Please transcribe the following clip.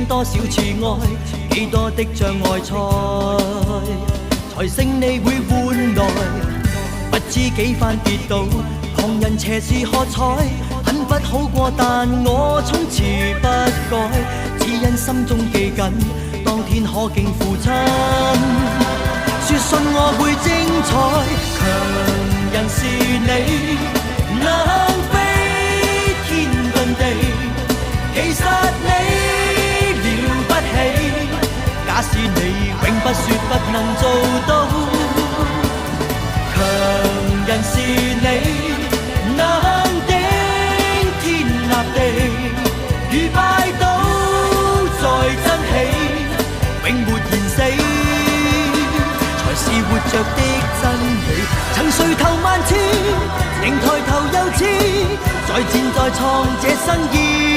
經多少次愛，幾多的障礙賽，才勝利會換來。不知幾番跌倒，旁人斜視喝彩，很不好過，但我從此不改，只因心中記緊，當天可敬父親。說信我會精彩，強人是你，能飛天遁地，其實你了不起。假使你永不說不能做到，強人是你，能頂天立地，如拜倒再爭起，永沒言死，才是活着的真理。曾垂頭萬次，仍抬頭又知，再戰再創這新意。